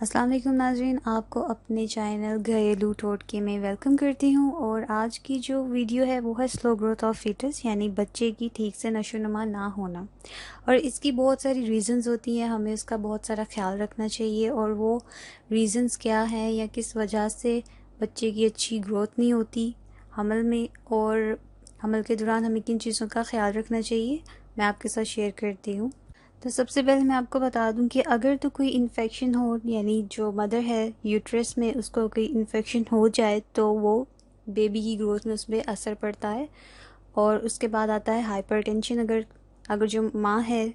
अस्सलाम वालेकुम नाज़रीन, आपको अपने चैनल घरेलू टोटके में वेलकम करती हूँ। और आज की जो वीडियो है वो है स्लो ग्रोथ ऑफ फीटस, यानी बच्चे की ठीक से नशोनुमा ना होना। और इसकी बहुत सारी रीज़न्स होती हैं, हमें उसका बहुत सारा ख्याल रखना चाहिए। और वो रीज़न्स क्या हैं या किस वजह से बच्चे की अच्छी ग्रोथ नहीं होती हमल में, और हमल के दौरान हमें किन चीज़ों का ख्याल रखना चाहिए, मैं आपके साथ शेयर करती हूँ। तो सबसे पहले मैं आपको बता दूं कि अगर तो कोई इन्फेक्शन हो, यानी जो मदर है यूट्रस में उसको कोई इन्फेक्शन हो जाए, तो वो बेबी की ग्रोथ में उसमें असर पड़ता है। और उसके बाद आता है हाइपरटेंशन। अगर जो माँ है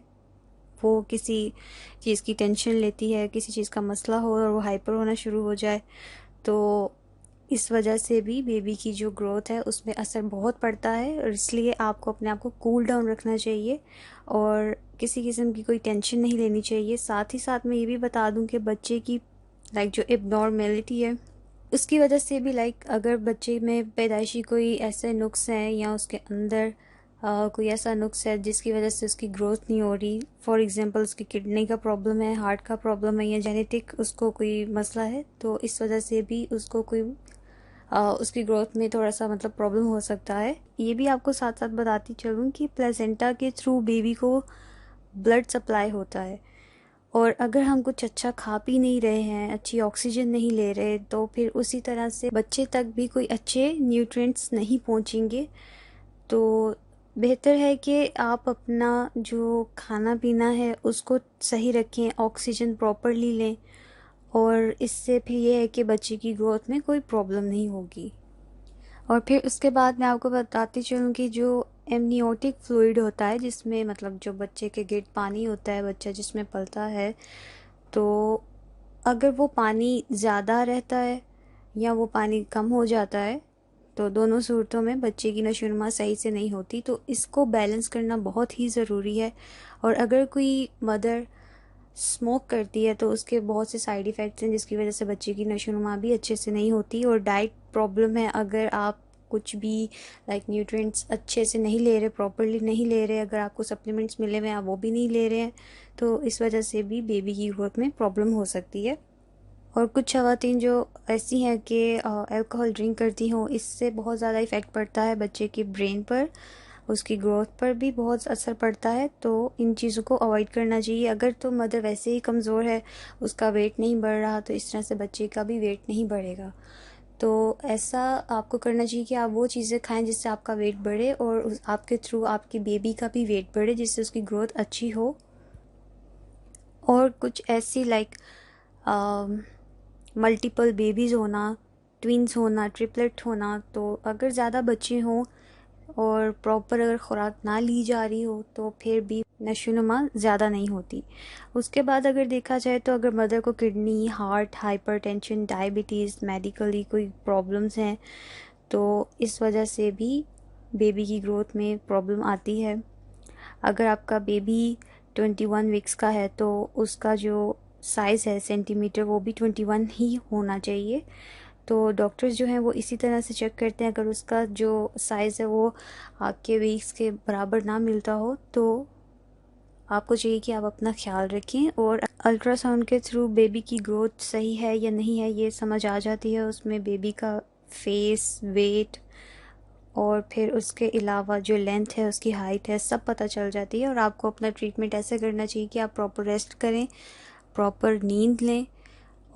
वो किसी चीज़ की टेंशन लेती है, किसी चीज़ का मसला हो और वो हाइपर होना शुरू हो जाए, तो इस वजह से भी बेबी की जो ग्रोथ है उसमें असर बहुत पड़ता है। और इसलिए आपको अपने आप को कूल डाउन रखना चाहिए और किसी किस्म की कोई टेंशन नहीं लेनी चाहिए। साथ ही साथ मैं ये भी बता दूं कि बच्चे की जो एबनॉर्मेलिटी है उसकी वजह से भी अगर बच्चे में पैदाइशी कोई ऐसे नुक्स हैं या उसके अंदर कोई ऐसा नुक्स है जिसकी वजह से उसकी ग्रोथ नहीं हो रही, फॉर एग्जांपल उसकी किडनी का प्रॉब्लम है, हार्ट का प्रॉब्लम है या जेनेटिक उसको कोई मसला है, तो इस वजह से भी उसको कोई उसकी ग्रोथ में थोड़ा सा प्रॉब्लम हो सकता है। ये भी आपको साथ साथ बताती चलूँ कि प्लेसेंटा के थ्रू बेबी को ब्लड सप्लाई होता है, और अगर हम कुछ अच्छा खा पी नहीं रहे हैं, अच्छी ऑक्सीजन नहीं ले रहे, तो फिर उसी तरह से बच्चे तक भी कोई अच्छे न्यूट्रिएंट्स नहीं पहुंचेंगे। तो बेहतर है कि आप अपना जो खाना पीना है उसको सही रखें, ऑक्सीजन प्रॉपरली लें, और इससे फिर ये है कि बच्चे की ग्रोथ में कोई प्रॉब्लम नहीं होगी। और फिर उसके बाद मैं आपको बताती चलूँ कि जो एमनियोटिक फ्लूइड होता है, जिसमें जो बच्चे के गिर्द पानी होता है, बच्चा जिसमें पलता है, तो अगर वो पानी ज़्यादा रहता है या वो पानी कम हो जाता है, तो दोनों सूरतों में बच्चे की नशोनुमा सही से नहीं होती। तो इसको बैलेंस करना बहुत ही ज़रूरी है। और अगर कोई मदर स्मोक करती है तो उसके बहुत से साइड इफ़ेक्ट्स हैं, जिसकी वजह से बच्चे की नशोनुमा भी अच्छे से नहीं होती। और डाइट प्रॉब्लम है, अगर आप कुछ भी न्यूट्रिएंट्स अच्छे से नहीं ले रहे, प्रॉपरली नहीं ले रहे, अगर आपको सप्लीमेंट्स मिले हुए हैं आप वो भी नहीं ले रहे हैं, तो इस वजह से भी बेबी की ग्रोथ में प्रॉब्लम हो सकती है। और कुछ ख़वातीन जो ऐसी हैं कि अल्कोहल ड्रिंक करती हों, इससे बहुत ज़्यादा इफ़ेक्ट पड़ता है बच्चे के ब्रेन पर, उसकी ग्रोथ पर भी बहुत असर पड़ता है। तो इन चीज़ों को अवॉइड करना चाहिए। अगर तो मदर वैसे ही कमज़ोर है, उसका वेट नहीं बढ़ रहा, तो इस तरह से बच्चे का भी वेट नहीं बढ़ेगा। तो ऐसा आपको करना चाहिए कि आप वो चीज़ें खाएं जिससे आपका वेट बढ़े, और आपके थ्रू आपकी बेबी का भी वेट बढ़े, जिससे उसकी ग्रोथ अच्छी हो। और कुछ ऐसी मल्टीपल बेबीज़ होना, ट्विंस होना, ट्रिपलेट होना, तो अगर ज़्यादा बच्चे हों और प्रॉपर अगर ख़ुराक ना ली जा रही हो, तो फिर भी नशोनुमा ज़्यादा नहीं होती। उसके बाद अगर देखा जाए तो अगर मदर को kidney, heart, hypertension, diabetes, medically कोई प्रॉब्लम्स हैं, तो इस वजह से भी बेबी की ग्रोथ में प्रॉब्लम आती है। अगर आपका बेबी 21 वीक्स का है तो उसका जो साइज़ है सेंटीमीटर, वो भी 21 ही होना चाहिए। तो डॉक्टर्स जो हैं वो इसी तरह से चेक करते हैं, अगर उसका जो साइज़ है वो आपके वीक्स के बराबर ना मिलता हो, तो आपको चाहिए कि आप अपना ख्याल रखें। और अल्ट्रासाउंड के थ्रू बेबी की ग्रोथ सही है या नहीं है ये समझ आ जाती है। उसमें बेबी का फेस, वेट, और फिर उसके अलावा जो लेंथ है, उसकी हाइट है, सब पता चल जाती है। और आपको अपना ट्रीटमेंट ऐसे करना चाहिए कि आप प्रॉपर रेस्ट करें, प्रॉपर नींद लें,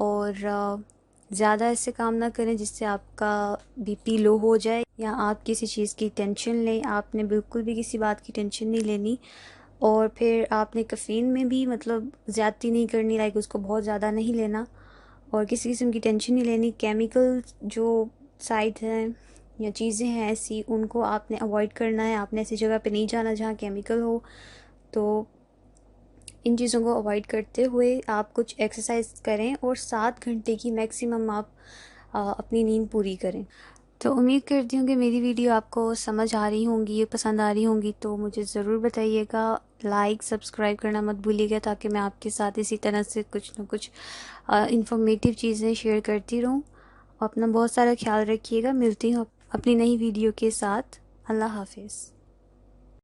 और ज़्यादा ऐसे काम ना करें जिससे आपका बीपी लो हो जाए या आप किसी चीज़ की टेंशन लें। आपने बिल्कुल भी किसी बात की टेंशन नहीं लेनी। और फिर आपने कैफ़ीन में भी ज़्यादती नहीं करनी, उसको बहुत ज़्यादा नहीं लेना, और किसी किस्म की टेंशन नहीं लेनी। केमिकल जो साइड हैं या चीज़ें हैं ऐसी, उनको आपने अवॉइड करना है। आपने ऐसी जगह पे नहीं जाना जहाँ केमिकल हो। तो इन चीज़ों को अवॉइड करते हुए आप कुछ एक्सरसाइज करें, और 7 घंटे की मैक्सिमम आप अपनी नींद पूरी करें। तो उम्मीद करती हूँ कि मेरी वीडियो आपको समझ आ रही होंगी, पसंद आ रही होंगी, तो मुझे ज़रूर बताइएगा। लाइक, सब्सक्राइब करना मत भूलिएगा, ताकि मैं आपके साथ इसी तरह से कुछ ना कुछ इंफॉर्मेटिव चीज़ें शेयर करती रहूँ। अपना बहुत सारा ख्याल रखिएगा। मिलती हूँ अपनी नई वीडियो के साथ। अल्लाह हाफिज़।